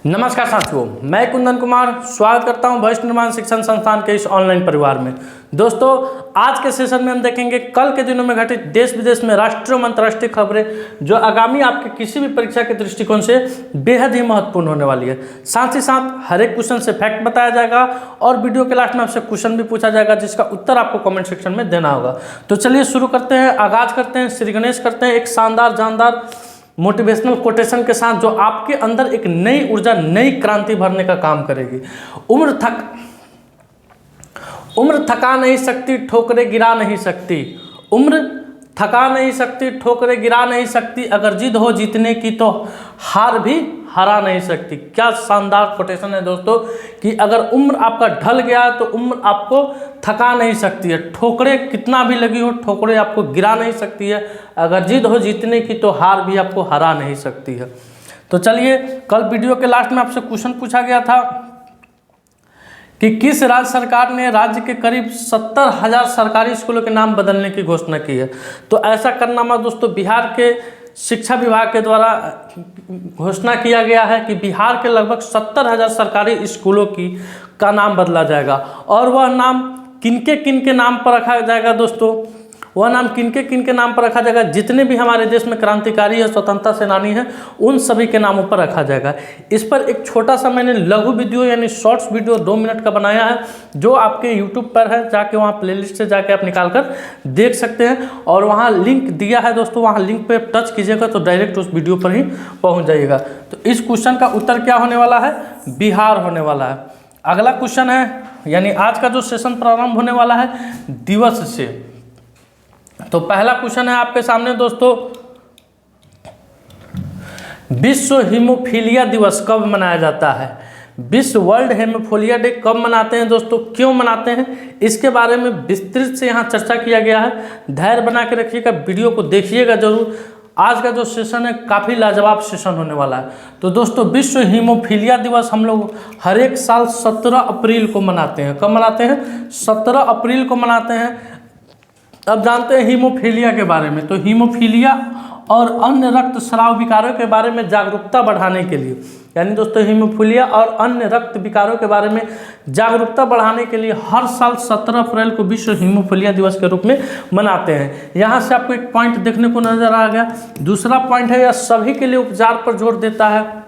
नमस्कार साथियों, मैं कुंदन कुमार स्वागत करता हूं भविष्य निर्माण शिक्षण संस्थान के इस ऑनलाइन परिवार में। दोस्तों, आज के सेशन में हम देखेंगे कल के दिनों में घटित देश विदेश में राष्ट्रीय और अंतर्राष्ट्रीय खबरें जो आगामी आपके किसी भी परीक्षा के दृष्टिकोण से बेहद ही महत्वपूर्ण होने वाली है। साथ ही साथ हर एक क्वेश्चन से फैक्ट बताया जाएगा और वीडियो के लास्ट में आपसे क्वेश्चन भी पूछा जाएगा जिसका उत्तर आपको कमेंट सेक्शन में देना होगा। तो चलिए शुरू करते हैं, आगाज करते हैं, श्री गणेश करते हैं एक शानदार जानदार मोटिवेशनल कोटेशन के साथ जो आपके अंदर एक नई ऊर्जा, नई क्रांति भरने का काम करेगी। उम्र थका नहीं सकती, ठोकरें गिरा नहीं सकती। उम्र थका नहीं सकती, ठोकरें गिरा नहीं सकती। अगर जिद हो जीतने की तो हार भी हरा नहीं सकती। क्या शानदार कोटेशन है दोस्तों कि अगर उम्र आपका ढल गया तो उम्र आपको थका नहीं सकती है। ठोकरें कितना भी लगी हो, ठोकरें आपको गिरा नहीं सकती है। अगर जिद हो जीतने की तो हार भी आपको हरा नहीं सकती है। तो चलिए, कल वीडियो के लास्ट में आपसे क्वेश्चन पूछा गया था कि किस राज्य सरकार ने राज्य के करीब 70,000 सरकारी स्कूलों के नाम बदलने की घोषणा की है। तो ऐसा करनामा दोस्तों बिहार के शिक्षा विभाग के द्वारा घोषणा किया गया है कि बिहार के लगभग 70,000 सरकारी स्कूलों का नाम बदला जाएगा। और वह नाम किनके नाम पर रखा जाएगा दोस्तों? वह नाम किनके नाम पर रखा जाएगा? जितने भी हमारे देश में क्रांतिकारी है, स्वतंत्रता सेनानी हैं, उन सभी के नामों पर रखा जाएगा। इस पर एक छोटा सा मैंने लघु वीडियो यानी शॉर्ट्स वीडियो 2 मिनट का बनाया है जो आपके यूट्यूब पर है। जाके वहाँ प्लेलिस्ट से जाके आप निकाल कर देख सकते हैं और वहाँ लिंक दिया है दोस्तों। वहाँ लिंक पे टच कीजिएगा तो डायरेक्ट उस वीडियो पर ही पहुँच जाइएगा। तो इस क्वेश्चन का उत्तर क्या होने वाला है? बिहार होने वाला है। अगला क्वेश्चन है, यानी आज का जो सेशन प्रारंभ होने वाला है दिवस से। तो पहला क्वेश्चन है आपके सामने दोस्तों, विश्व हीमोफीलिया दिवस कब मनाया जाता है? विश्व वर्ल्ड हेमोफीलिया डे कब मनाते हैं दोस्तों, क्यों मनाते हैं, इसके बारे में विस्तृत से यहाँ चर्चा किया गया है। धैर्य बना के रखिएगा, वीडियो को देखिएगा जरूर। आज का जो सेशन है काफ़ी लाजवाब सेशन होने वाला है। तो दोस्तों, विश्व हीमोफीलिया दिवस हम लोग हर एक साल 17 अप्रैल को मनाते हैं। कब मनाते हैं? 17 अप्रैल को मनाते हैं। अब जानते हैं हीमोफीलिया के बारे में। तो हीमोफीलिया और अन्य रक्त स्राव विकारों के बारे में जागरूकता बढ़ाने के लिए, यानी दोस्तों हीमोफीलिया और अन्य रक्त विकारों के बारे में जागरूकता बढ़ाने के लिए हर साल 17 अप्रैल को विश्व हीमोफीलिया दिवस के रूप में मनाते हैं। यहाँ से आपको एक पॉइंट देखने को नजर आ गया। दूसरा पॉइंट है, यह सभी के लिए उपचार पर जोर देता है।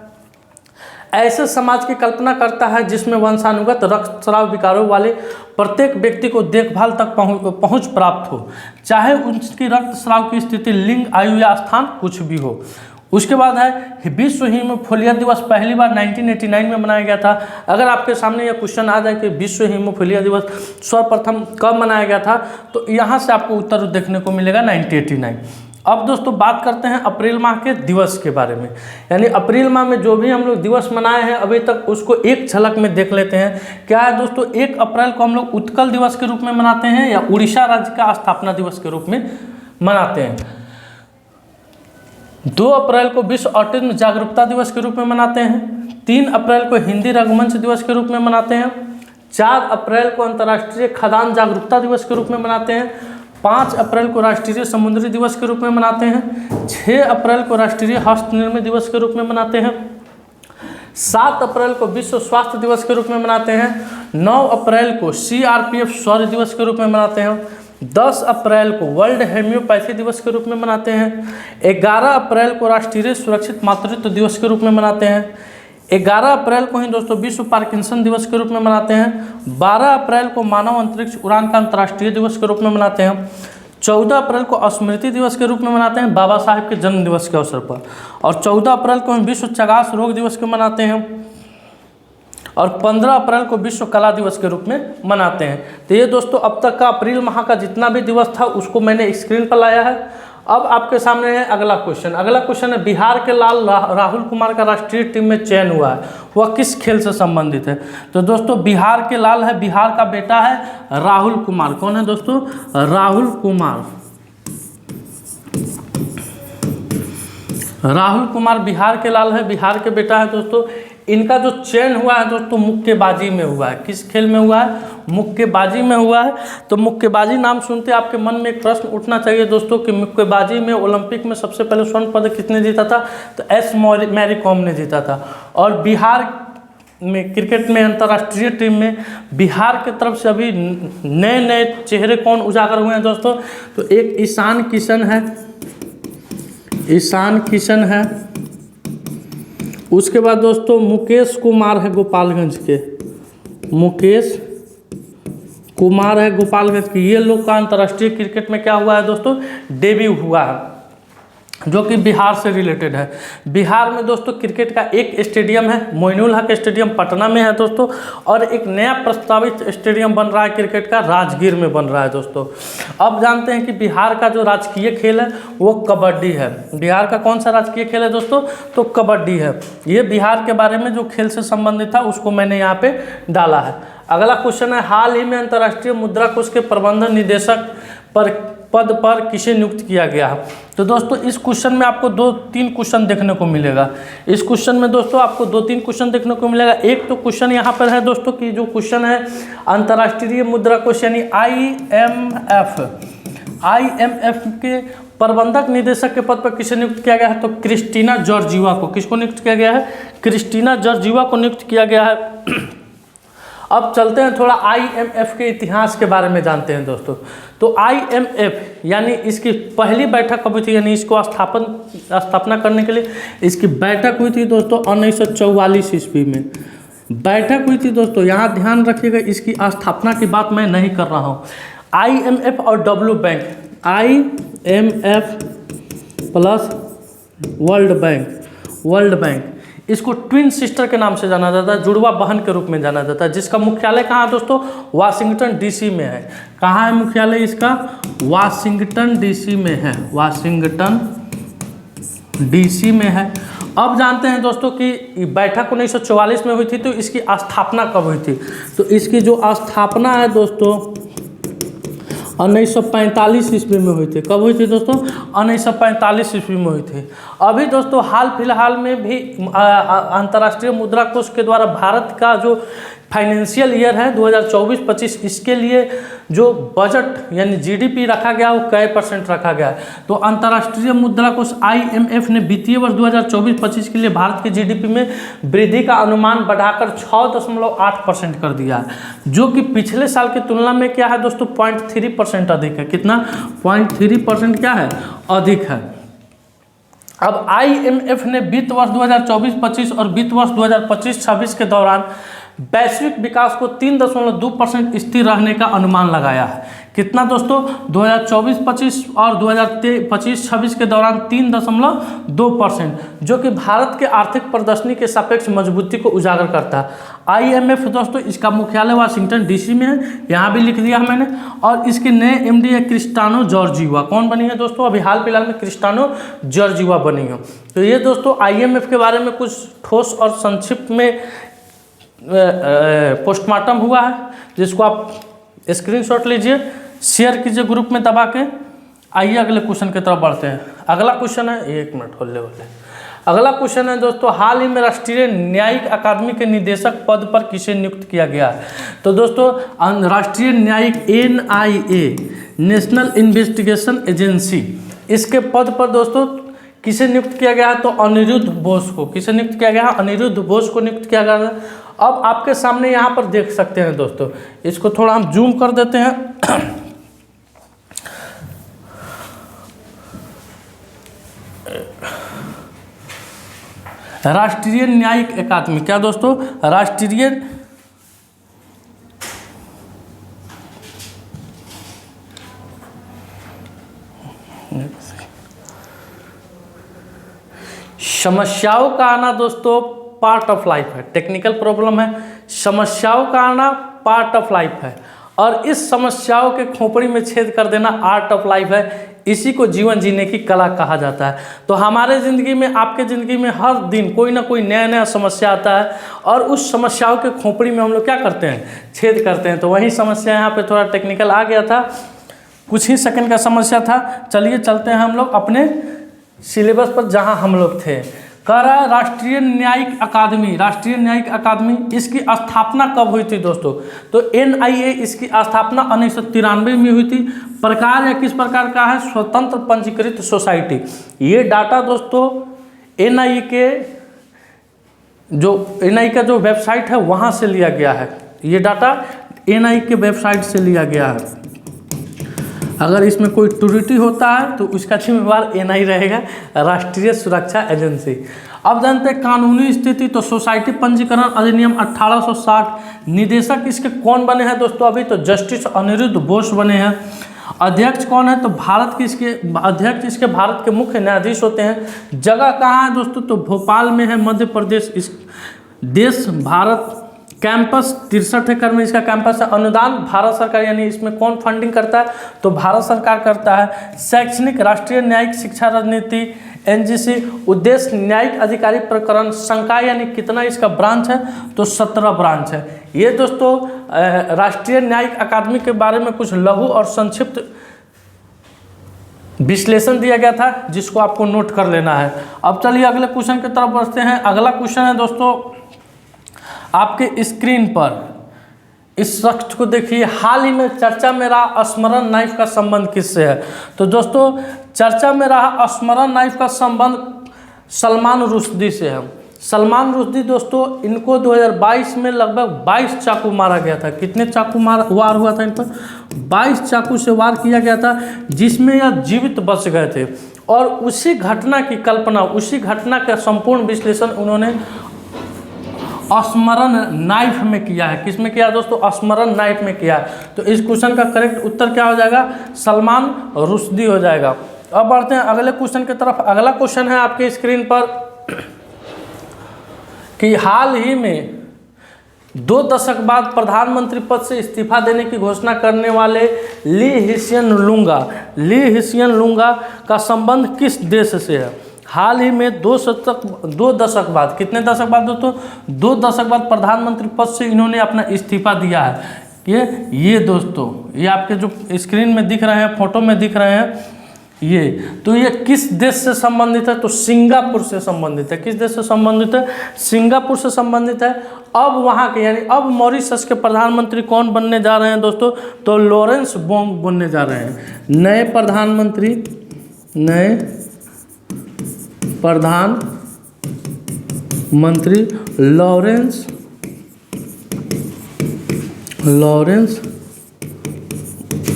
ऐसे समाज की कल्पना करता है जिसमें वंशानुगत रक्तस्राव विकारों वाले प्रत्येक व्यक्ति को देखभाल तक पहुंच प्राप्त हो, चाहे उनकी रक्तस्राव की स्थिति, लिंग, आयु या स्थान कुछ भी हो। उसके बाद है विश्व हीमोफीलिया दिवस पहली बार 1989 में मनाया गया था। अगर आपके सामने यह क्वेश्चन आ जाए कि विश्व हीमोफीलिया दिवस सर्वप्रथम कब मनाया गया था, तो यहाँ से आपको उत्तर देखने को मिलेगा 1989। अब दोस्तों बात करते हैं अप्रैल माह के दिवस के बारे में। यानी अप्रैल माह में जो भी हम लोग दिवस मनाए हैं अभी तक, उसको एक झलक में देख लेते हैं। क्या है दोस्तों, 1 अप्रैल को हम लोग उत्कल दिवस के रूप में मनाते हैं या उड़ीसा राज्य का स्थापना दिवस के रूप में मनाते हैं। 2 अप्रैल को विश्व ऑटिज्म जागरूकता दिवस के रूप में मनाते हैं। 3 अप्रैल को हिंदी रंगमंच दिवस के रूप में मनाते हैं। 4 अप्रैल को अंतर्राष्ट्रीय खदान जागरूकता दिवस के रूप में मनाते हैं। 5 अप्रैल को राष्ट्रीय समुद्री दिवस के रूप में मनाते हैं। 6 अप्रैल को राष्ट्रीय हस्त निर्मित दिवस के रूप में मनाते हैं। 7 अप्रैल को विश्व स्वास्थ्य दिवस के रूप में मनाते हैं। 9 अप्रैल को CRPF शौर्य दिवस के रूप में मनाते हैं। 10 अप्रैल को वर्ल्ड हेम्योपैथी दिवस के रूप में मनाते हैं। 11 अप्रैल को राष्ट्रीय सुरक्षित मातृत्व दिवस के रूप में मनाते हैं। 11 अप्रैल को ही दोस्तों विश्व पार्किंसन दिवस के रूप में मनाते हैं। 12 अप्रैल को मानव अंतरिक्ष उड़ान का अंतर्राष्ट्रीय दिवस के रूप में मनाते हैं। 14 अप्रैल को स्मृति दिवस के रूप में मनाते हैं बाबा साहेब के जन्म दिवस के अवसर पर। और 14 अप्रैल को हम विश्व चगास रोग दिवस के मनाते हैं। और 15 अप्रैल को विश्व कला दिवस के रूप में मनाते हैं। तो ये दोस्तों अब तक का अप्रैल माह का जितना भी दिवस था उसको मैंने स्क्रीन पर लाया है। अब आपके सामने है अगला क्वेश्चन। अगला क्वेश्चन है, बिहार के लाल राहुल कुमार का राष्ट्रीय टीम में चयन हुआ है, वह किस खेल से संबंधित है? तो दोस्तों बिहार के लाल है, बिहार का बेटा है राहुल कुमार। कौन है दोस्तों? राहुल कुमार। राहुल कुमार बिहार के लाल है, बिहार के बेटा है दोस्तों। इनका जो चयन हुआ है दोस्तों मुक्केबाजी में हुआ है। किस खेल में हुआ है? मुक्केबाजी में हुआ है। तो मुक्केबाजी नाम सुनते आपके मन में एक प्रश्न उठना चाहिए दोस्तों कि मुक्केबाजी में ओलंपिक में सबसे पहले स्वर्ण पदक किसने जीता था? तो एस मैरी कॉम ने जीता था। और बिहार में क्रिकेट में अंतर्राष्ट्रीय टीम में बिहार की तरफ से अभी नए नए चेहरे कौन उजागर हुए हैं दोस्तों? तो एक ईशान किशन है, ईशान किशन है। उसके बाद दोस्तों मुकेश कुमार है गोपालगंज के, मुकेश कुमार है गोपालगंज के। ये लोग का अंतर्राष्ट्रीय क्रिकेट में क्या हुआ है दोस्तों? डेब्यू हुआ है, जो कि बिहार से रिलेटेड है। बिहार में दोस्तों क्रिकेट का एक स्टेडियम है, मोइनुल हक स्टेडियम पटना में है दोस्तों, और एक नया प्रस्तावित स्टेडियम बन रहा है क्रिकेट का, राजगीर में बन रहा है दोस्तों। अब जानते हैं कि बिहार का जो राजकीय खेल है वो कबड्डी है। बिहार का कौन सा राजकीय खेल है दोस्तों? तो कबड्डी है। ये बिहार के बारे में जो खेल से संबंधित था उसको मैंने यहाँ पे डाला है। अगला क्वेश्चन है, हाल ही में अंतर्राष्ट्रीय मुद्रा कोष के प्रबंधन निदेशक पद पर किसे नियुक्त किया गया है? तो दोस्तों इस क्वेश्चन में आपको 2-3 क्वेश्चन देखने को मिलेगा। इस क्वेश्चन में दोस्तों आपको 2-3 क्वेश्चन देखने को मिलेगा। एक तो क्वेश्चन यहाँ पर है दोस्तों कि जो क्वेश्चन है अंतर्राष्ट्रीय मुद्रा कोष यानी IMF के प्रबंधक निदेशक के पद पर किसे नियुक्त किया गया है? तो क्रिस्टीना जॉर्जिवा को। किसको नियुक्त किया गया है? क्रिस्टीना जॉर्जिवा को नियुक्त किया गया है। अब चलते हैं थोड़ा IMF के इतिहास के बारे में जानते हैं दोस्तों। तो IMF यानी इसकी पहली बैठक कब हुई थी, यानी इसको स्थापना करने के लिए इसकी बैठक हुई थी दोस्तों 1944 ईस्वी में बैठक हुई थी दोस्तों। यहाँ ध्यान रखिएगा, इसकी स्थापना की बात मैं नहीं कर रहा हूँ। IMF और W bank, IMF plus world bank इसको ट्विन सिस्टर के नाम से जाना जाता है, जुड़वा बहन के रूप में जाना जाता है, जिसका मुख्यालय कहाँ है दोस्तों? वाशिंगटन DC में है। कहाँ है मुख्यालय इसका? वाशिंगटन DC में है, वाशिंगटन DC में है। अब जानते हैं दोस्तों कि बैठक 1944 में हुई थी, तो इसकी स्थापना कब हुई थी? तो इसकी जो स्थापना है दोस्तों 1945 ईस्वी में हुई थी। कब हुई थी दोस्तों? 1945 ईस्वी में हुई थी। अभी दोस्तों हाल फिलहाल में भी अंतर्राष्ट्रीय मुद्रा कोष के द्वारा भारत का जो फाइनेंशियल ईयर है 2024-25 इसके लिए जो बजट यानी GDP रखा गया वो कै % रखा गया है? तो अंतर्राष्ट्रीय मुद्रा कोष IMF ने वित्तीय वर्ष 2024-25 के लिए भारत के GDP में वृद्धि का अनुमान बढ़ाकर 6.8% कर दिया है, जो कि पिछले साल की तुलना में क्या है दोस्तों? 0.3% अधिक है। कितना? 0.3% क्या है? अधिक है। अब IMF ने वित्त वर्ष 2024-25 और वित्त वर्ष 2025-26 के दौरान वैश्विक विकास को 3.2% स्थिर रहने का अनुमान लगाया है। कितना दोस्तों? 2024-25 और 2025-26 के दौरान 3.2%, जो कि भारत के आर्थिक प्रदर्शनी के सापेक्ष मजबूती को उजागर करता है। IMF दोस्तों इसका मुख्यालय वाशिंगटन DC में है, यहाँ भी लिख दिया मैंने। और इसके नए MD है क्रिस्टानो जॉर्जिवा। कौन बनी है दोस्तों? अभी हाल फिलहाल में क्रिस्टानो जॉर्जिवा बनी है। तो ये दोस्तों IMF के बारे में कुछ ठोस और संक्षिप्त में पोस्टमार्टम हुआ है, जिसको आप स्क्रीनशॉट लीजिए, शेयर कीजिए ग्रुप में दबा के। आइए अगले क्वेश्चन की तरफ बढ़ते हैं। अगला क्वेश्चन है, 1 मिनट होल्ले। अगला क्वेश्चन है दोस्तों, हाल ही में राष्ट्रीय न्यायिक अकादमी के निदेशक पद पर किसे नियुक्त किया गया है? तो दोस्तों राष्ट्रीय न्यायिक NIA नेशनल इन्वेस्टिगेशन एजेंसी, इसके पद पर दोस्तों किसे नियुक्त किया गया है? तो अनिरुद्ध बोस को। किसे नियुक्त किया गया है? अनिरुद्ध बोस को नियुक्त किया गया है। अब आपके सामने यहाँ पर देख सकते हैं दोस्तों, इसको थोड़ा हम जूम कर देते हैं। राष्ट्रीय न्यायिक अकादमी, क्या दोस्तों? राष्ट्रीय समस्याओं का आना दोस्तों पार्ट ऑफ लाइफ है। टेक्निकल प्रॉब्लम है, समस्याओं का आना पार्ट ऑफ लाइफ है, और इस समस्याओं के खोपड़ी में छेद कर देना आर्ट ऑफ लाइफ है। इसी को जीवन जीने की कला कहा जाता है। तो हमारे ज़िंदगी में, आपके ज़िंदगी में हर दिन कोई ना कोई नया नया समस्या आता है, और उस समस्याओं के खोपड़ी में हम लोग क्या करते हैं? छेद करते हैं। तो वही समस्या यहाँ पे थोड़ा टेक्निकल आ गया था, कुछ ही सेकंड का समस्या था। चलिए चलते हैं हम लोग अपने सिलेबस पर, जहाँ हम लोग थे। कह रहा है राष्ट्रीय न्यायिक अकादमी, राष्ट्रीय न्यायिक अकादमी इसकी स्थापना कब हुई थी दोस्तों? तो NIA इसकी स्थापना 1993 में हुई थी। प्रकार या किस प्रकार का है? स्वतंत्र पंजीकृत सोसाइटी। ये डाटा दोस्तों NIA का जो वेबसाइट है वहाँ से लिया गया है। ये डाटा NIA के वेबसाइट से लिया गया है। अगर इसमें कोई त्रुटि होता है तो उसका जिम्मेवार NIA रहेगा, राष्ट्रीय सुरक्षा एजेंसी। अब जानते हैं कानूनी स्थिति। तो सोसाइटी पंजीकरण अधिनियम 1860, निदेशक इसके कौन बने हैं दोस्तों? अभी तो जस्टिस अनिरुद्ध बोस बने हैं। अध्यक्ष कौन है? तो भारत के इसके भारत के मुख्य न्यायाधीश होते हैं। जगह कहाँ है दोस्तों? तो भोपाल में है, मध्य प्रदेश। इस देश भारत। कैंपस 63 एकड़ में इसका कैंपस है। अनुदान भारत सरकार, यानी इसमें कौन फंडिंग करता है? तो भारत सरकार करता है। शैक्षणिक राष्ट्रीय न्यायिक शिक्षा रणनीति NGC। उद्देश्य न्यायिक अधिकारी प्रकरण। संकाय यानी कितना इसका ब्रांच है? तो 17 ब्रांच है। ये दोस्तों राष्ट्रीय न्यायिक अकादमी के बारे में कुछ लघु और संक्षिप्त विश्लेषण दिया गया था, जिसको आपको नोट कर लेना है। अब चलिए अगले क्वेश्चन की तरफ बढ़ते हैं। अगला क्वेश्चन है दोस्तों आपके स्क्रीन पर, इस शख्स को देखिए। हाल ही में चर्चा में रहा स्मरण नाइफ का संबंध किससे है? तो दोस्तों चर्चा में रहा स्मरण नाइफ का संबंध सलमान रुश्दी से है। सलमान रुश्दी दोस्तों, इनको 2022 में लगभग 22 चाकू मारा गया था। कितने चाकू वार हुआ था इन पर? 22 चाकू से वार किया गया था, जिसमें यह जीवित बच गए थे। और उसी घटना की कल्पना, उसी घटना का संपूर्ण विश्लेषण उन्होंने स्मरण नाइफ में किया है। किस में किया दोस्तों? स्मरण नाइफ में किया है। तो इस क्वेश्चन का करेक्ट उत्तर क्या हो जाएगा? सलमान रुश्दी हो जाएगा। अब बढ़ते हैं अगले क्वेश्चन की तरफ। अगला क्वेश्चन है आपके स्क्रीन पर कि हाल ही में 2 दशक बाद प्रधानमंत्री पद से इस्तीफा देने की घोषणा करने वाले ली हिसियन लुंगा का संबंध किस देश से है? हाल ही में 2 दशक बाद, कितने दशक बाद दोस्तों? 2 दशक बाद प्रधानमंत्री पद से इन्होंने अपना इस्तीफा दिया है। ये दोस्तों, ये आपके जो स्क्रीन में दिख रहे हैं, फोटो में दिख रहे हैं, ये किस देश से संबंधित है? तो सिंगापुर से संबंधित है। किस देश से संबंधित है? सिंगापुर से संबंधित है। अब वहाँ के, यानी अब मॉरिशस के प्रधानमंत्री कौन बनने जा रहे हैं दोस्तों? तो लॉरेंस बोंग बनने जा रहे हैं। नए प्रधानमंत्री लॉरेंस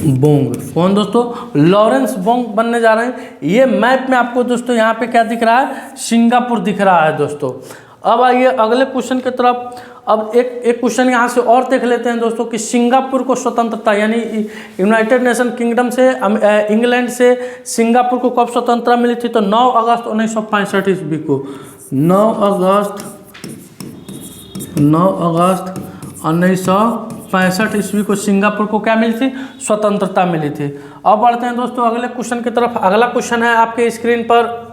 बोंग। कौन दोस्तों? लॉरेंस बोंग बनने जा रहे हैं। ये मैप में आपको दोस्तों यहाँ पे क्या दिख रहा है? सिंगापुर दिख रहा है दोस्तों। अब आइए अगले क्वेश्चन की तरफ। अब एक क्वेश्चन यहाँ से और देख लेते हैं दोस्तों कि सिंगापुर को स्वतंत्रता, यानी यूनाइटेड नेशन किंगडम से, इंग्लैंड से सिंगापुर को कब स्वतंत्रता मिली थी? तो 9 अगस्त 1965 ईस्वी को। 9 अगस्त 1965 ईस्वी को सिंगापुर को क्या मिली थी? स्वतंत्रता मिली थी। अब बढ़ते हैं दोस्तों अगले क्वेश्चन की तरफ। अगला क्वेश्चन है आपके स्क्रीन पर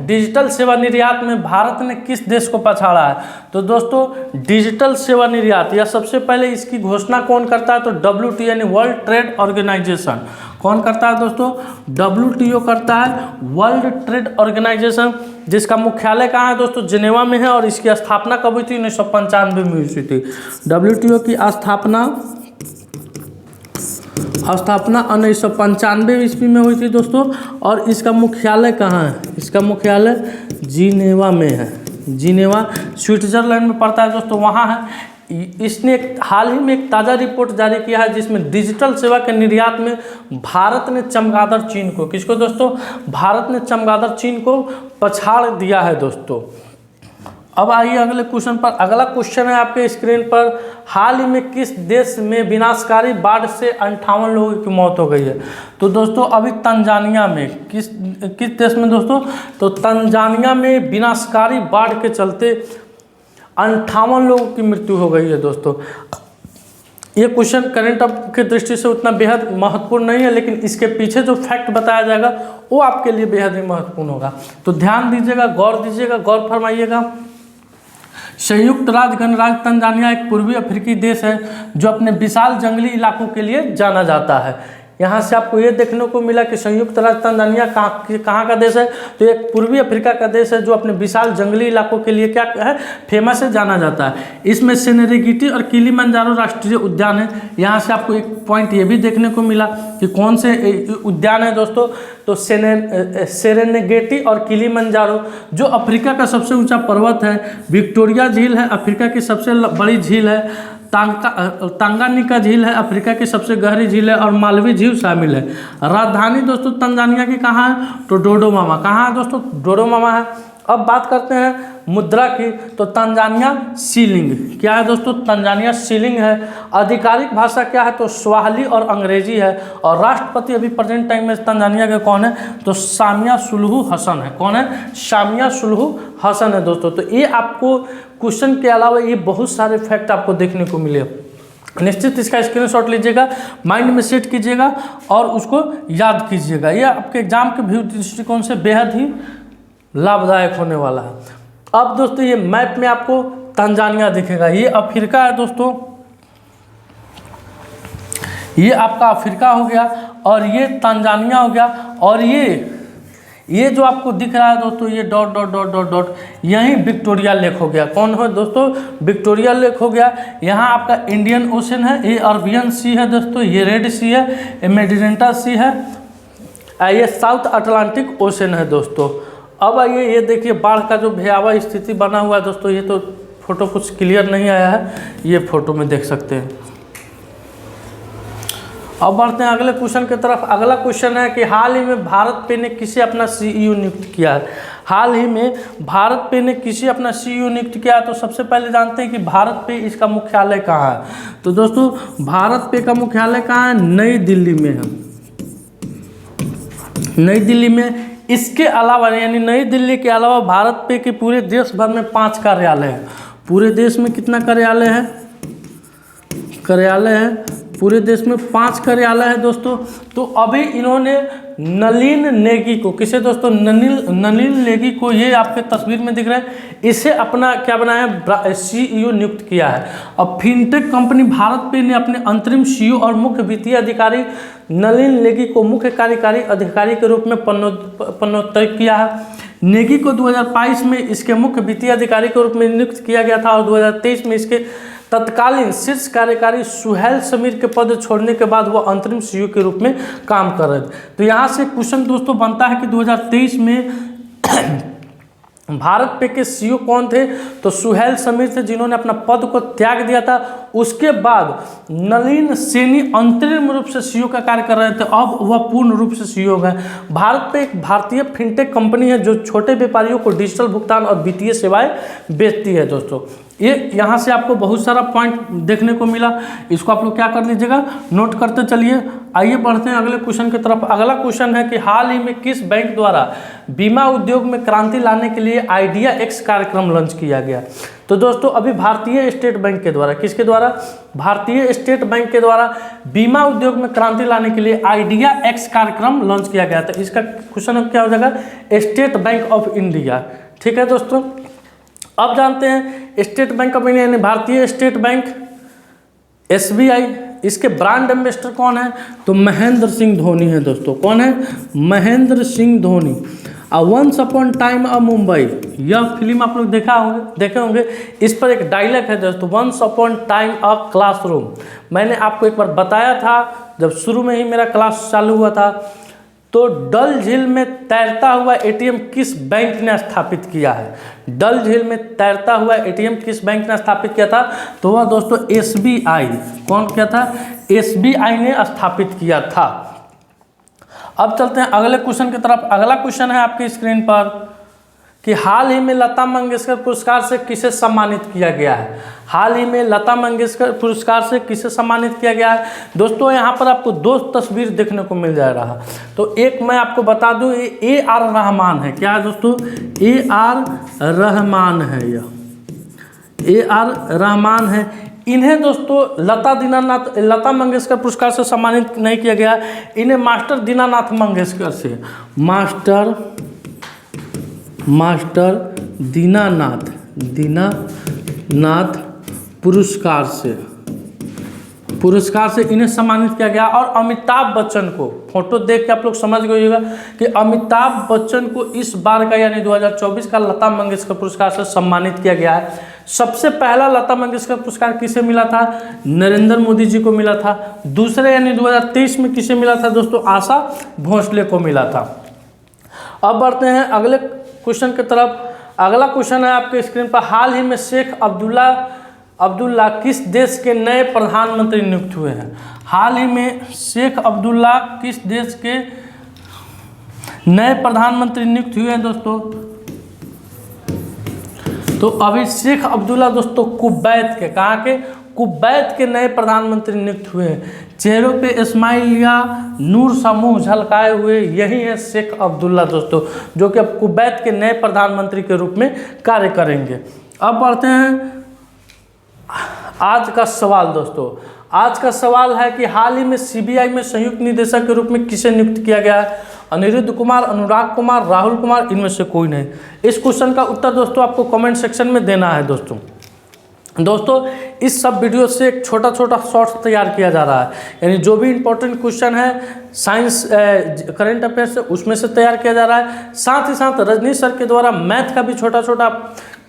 डिजिटल सेवा निर्यात में भारत ने किस देश को पछाड़ा है? तो दोस्तों डिजिटल सेवा निर्यात, या सबसे पहले इसकी घोषणा कौन करता है? तो WTO यानी वर्ल्ड ट्रेड ऑर्गेनाइजेशन। कौन करता है दोस्तों? WTO करता है, वर्ल्ड ट्रेड ऑर्गेनाइजेशन, जिसका मुख्यालय कहाँ है दोस्तों? जिनेवा में है। और इसकी स्थापना कब हुई थी? 1995 में हुई थी। WTO की स्थापना 1995 ईस्वी में हुई थी दोस्तों। और इसका मुख्यालय कहाँ है? इसका मुख्यालय जिनेवा में है। जिनेवा स्विट्जरलैंड में पड़ता है दोस्तों, वहाँ है। इसने हाल ही में एक ताज़ा रिपोर्ट जारी किया है, जिसमें डिजिटल सेवा के निर्यात में भारत ने चमगादड़ चीन को, किसको दोस्तों? भारत ने चमगादड़ चीन को पछाड़ दिया है दोस्तों। अब आइए अगले क्वेश्चन पर। अगला क्वेश्चन है आपके स्क्रीन पर, हाल ही में किस देश में विनाशकारी बाढ़ से 58 लोगों की मौत हो गई है? तो दोस्तों अभी तंजानिया में, किस देश में दोस्तों? तो तंजानिया में विनाशकारी बाढ़ के चलते 58 लोगों की मृत्यु हो गई है दोस्तों। ये क्वेश्चन करंट अफेयर की दृष्टि से उतना बेहद महत्वपूर्ण नहीं है, लेकिन इसके पीछे जो फैक्ट बताया जाएगा वो आपके लिए बेहद ही महत्वपूर्ण होगा। तो ध्यान दीजिएगा, गौर दीजिएगा, गौर फरमाइएगा। संयुक्त राज्य गणराज्य तंजानिया एक पूर्वी अफ्रीकी देश है जो अपने विशाल जंगली इलाकों के लिए जाना जाता है। यहाँ से आपको ये देखने को मिला कि संयुक्त राज्य तंजानिया कहाँ का देश है, तो एक पूर्वी अफ्रीका का देश है जो अपने विशाल जंगली इलाकों के लिए क्या है, फेमस है, जाना जाता है। इसमें सेरेंगेटी और किलिमंजारो राष्ट्रीय उद्यान है। यहाँ से आपको एक पॉइंट ये भी देखने को मिला कि कौन से उद्यान है दोस्तों, तो सेरेंगेटी और किलिमंजारो जो अफ्रीका का सबसे ऊंचा पर्वत है, विक्टोरिया झील है अफ्रीका की सबसे बड़ी झील है, तांगानिका झील है अफ्रीका की सबसे गहरी झील है, और मालवी झील शामिल है। राजधानी दोस्तों तंजानिया की कहाँ है, तो डोडोमामा। कहाँ है दोस्तों, डोडोमामा है। अब बात करते हैं मुद्रा की, तो तंजानिया सीलिंग क्या है दोस्तों, तंजानिया सीलिंग है। आधिकारिक भाषा क्या है, तो स्वाहिली और अंग्रेजी है। और राष्ट्रपति अभी प्रेजेंट टाइम में तंजानिया के कौन है, तो सामिया सुलुहु हसन है। कौन है, सामिया सुलुहु हसन है दोस्तों। तो ये आपको क्वेश्चन के अलावा ये बहुत सारे फैक्ट आपको देखने को मिले। निश्चित इसका स्क्रीनशॉट लीजिएगा, माइंड में सेट कीजिएगा और उसको याद कीजिएगा। ये आपके एग्जाम के व्यू दृष्टिकोण से बेहद ही लाभदायक होने वाला है। अब दोस्तों ये मैप में आपको तंजानिया दिखेगा, ये अफ्रीका है दोस्तों, ये आपका अफ्रीका हो गया और ये तंजानिया हो गया। और ये जो आपको दिख रहा है दोस्तों, ये dot dot dot dot dot, यहीं विक्टोरिया लेक हो गया। कौन है दोस्तों, विक्टोरिया लेक हो गया। यहाँ आपका इंडियन ओशन है, ये अरबियन सी है दोस्तों, ये रेड सी है, ये मेडिटेरेनियन सी है, ये साउथ अटलांटिक ओशन है दोस्तों। अब आइए ये देखिए बाढ़ का जो भयावह स्थिति बना हुआ है दोस्तों, ये तो फोटो कुछ क्लियर नहीं आया है, ये फोटो में देख सकते हैं। अब बढ़ते हैं अगले क्वेश्चन की तरफ। अगला क्वेश्चन है कि हाल ही में भारत पे ने किसे अपना CEO नियुक्त किया है। हाल ही में भारत पे ने किसे अपना CEO नियुक्त किया है, तो सबसे पहले जानते हैं कि भारत पे इसका मुख्यालय कहाँ है। तो दोस्तों भारत पे का मुख्यालय कहाँ है, नई दिल्ली में है, नई दिल्ली में। इसके अलावा यानी नई दिल्ली के अलावा भारत पे के पूरे देश भर में 5 कार्यालय हैं। पूरे देश में कितना कार्यालय है, कार्यालय है पूरे देश में 5 कार्यालय है दोस्तों। तो अभी इन्होंने नलिन नेगी को, किसे दोस्तों, नलिन नेगी को, ये आपके तस्वीर में दिख रहा है, इसे अपना क्या बनाया, CEO नियुक्त किया है। अब फिनटेक कंपनी भारत पे ने अपने अंतरिम CEO और मुख्य वित्तीय अधिकारी नलिन नेगी को मुख्य कार्यकारी अधिकारी के रूप में पदोन्नत किया है। नेगी को 2022 में इसके मुख्य वित्तीय अधिकारी के रूप में नियुक्त किया गया था और 2023 में इसके तत्कालीन शीर्ष कार्यकारी सुहेल समीर के पद छोड़ने के बाद वह अंतरिम CEO के रूप में काम कर रहे थे। तो यहाँ से क्वेश्चन दोस्तों बनता है कि 2023 में भारत पे के CEO कौन थे, तो सुहेल समीर थे जिन्होंने अपना पद को त्याग दिया था। उसके बाद नलिन सैनी अंतरिम रूप से CEO का कार्य कर रहे थे, अब वह पूर्ण रूप से CEO हो गए। भारत पे एक भारतीय फिनटेक कंपनी है जो छोटे व्यापारियों को डिजिटल भुगतान और वित्तीय सेवाएं बेचती है दोस्तों। ये यहाँ से आपको बहुत सारा पॉइंट देखने को मिला, इसको आप लोग क्या कर लीजिएगा, नोट करते चलिए। आइए बढ़ते हैं अगले क्वेश्चन की तरफ। अगला क्वेश्चन है कि हाल ही में किस बैंक द्वारा बीमा उद्योग में क्रांति लाने के लिए आइडिया X कार्यक्रम लॉन्च किया गया। तो दोस्तों अभी भारतीय स्टेट बैंक के द्वारा, किसके द्वारा, भारतीय स्टेट बैंक के द्वारा बीमा उद्योग में क्रांति लाने के लिए आइडिया X कार्यक्रम लॉन्च किया गया था। इसका क्वेश्चन अब क्या हो जाएगा, स्टेट बैंक ऑफ इंडिया। ठीक है दोस्तों, अब जानते हैं स्टेट बैंक ऑफ इंडिया यानी भारतीय स्टेट बैंक, SBI, इसके ब्रांड एम्बेसडर कौन है, तो महेंद्र सिंह धोनी है दोस्तों। कौन है, Mahendra Singh Dhoni. Once upon time a Mumbai, यह फिल्म आप लोग देखे होंगे। इस पर एक डायलॉग है दोस्तों, once upon time a classroom. मैंने आपको एक बार बताया था जब शुरू में ही मेरा क्लास चालू हुआ था। तो डल झील में तैरता हुआ ATM किस बैंक ने स्थापित किया है, डल झील में तैरता हुआ ATM किस बैंक ने स्थापित किया था, तो वह दोस्तों SBI। कौन किया था, SBI ने स्थापित किया था। अब चलते हैं अगले क्वेश्चन की तरफ। अगला क्वेश्चन है आपकी स्क्रीन पर कि हाल ही में लता मंगेशकर पुरस्कार से किसे सम्मानित किया गया है। हाल ही में लता मंगेशकर पुरस्कार से किसे सम्मानित किया गया है दोस्तों। यहाँ पर आपको 2 तस्वीर देखने को मिल जा रहा। तो एक मैं आपको बता दूँ, ये AR रहमान है। क्या है दोस्तों, AR रहमान है, यह AR रहमान है। इन्हें दोस्तों लता मंगेशकर पुरस्कार से सम्मानित नहीं किया गया, इन्हें मास्टर दीनानाथ मंगेशकर से, मास्टर दीनानाथ पुरस्कार पुरस्कार से इन्हें सम्मानित किया गया। और अमिताभ बच्चन को, फोटो देख के आप लोग समझ गए होगा कि अमिताभ बच्चन को इस बार का यानी 2024 का लता मंगेशकर पुरस्कार से सम्मानित किया गया है। सबसे पहला लता मंगेशकर पुरस्कार किसे मिला था? नरेंद्र मोदी जी को मिला था। दूसरे यानी 2023 में किसे मिला था दोस्तों? आशा भोसले को मिला था। अब बढ़ते हैं अगले क्वेश्चन की तरफ। अगला क्वेश्चन है आपके स्क्रीन पर, हाल ही में शेख अब्दुल्ला किस देश के नए प्रधानमंत्री नियुक्त हुए हैं? हाल ही में शेख अब्दुल्ला किस देश के नए प्रधानमंत्री नियुक्त हुए हैं दोस्तों? तो अभी शेख अब्दुल्ला दोस्तों कुवैत के, कहाँ के? कुवैत के नए प्रधानमंत्री नियुक्त हुए हैं। चेहरों पे स्माइल या नूर समूह झलकाए हुए यही है शेख अब्दुल्ला दोस्तों, जो कि अब कुवैत के नए प्रधानमंत्री के रूप में कार्य करेंगे। अब बढ़ते हैं आज का सवाल दोस्तों। आज का सवाल है कि हाल ही में सीबीआई में संयुक्त निदेशक के रूप में किसे नियुक्त किया गया है? अनिरुद्ध कुमार, अनुराग कुमार, राहुल कुमार, इनमें से कोई नहीं। इस क्वेश्चन का उत्तर दोस्तों आपको कमेंट सेक्शन में देना है दोस्तों। इस सब वीडियो से एक छोटा छोटा शॉर्ट्स तैयार किया जा रहा है, यानी जो भी इंपॉर्टेंट क्वेश्चन है साइंस करंट अफेयर से उसमें से तैयार किया जा रहा है। साथ ही साथ रजनीश सर के द्वारा मैथ का भी छोटा छोटा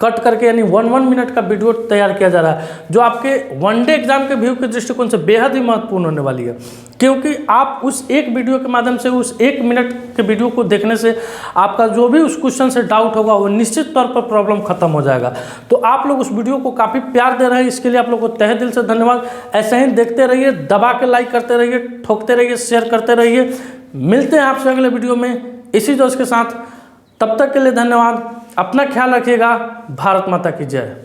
कट करके यानी 1 मिनट का वीडियो तैयार किया जा रहा है, जो आपके वनडे एग्जाम के व्यू के दृष्टिकोण से बेहद ही महत्वपूर्ण होने वाली है। क्योंकि आप उस एक वीडियो के माध्यम से, उस 1 मिनट के वीडियो को देखने से आपका जो भी उस क्वेश्चन से डाउट होगा वो निश्चित तौर पर प्रॉब्लम खत्म हो जाएगा। तो आप लोग उस वीडियो को काफ़ी प्यार दे रहे हैं, इसके लिए आप लोग को तहे दिल से धन्यवाद। ऐसे ही देखते रहिए, दबा के लाइक करते रहिए, ठोकते रहिए, शेयर करते रहिए। मिलते हैं आपसे अगले वीडियो में इसी जोश के साथ। तब तक के लिए धन्यवाद। अपना ख्याल रखिएगा। भारत माता की जय।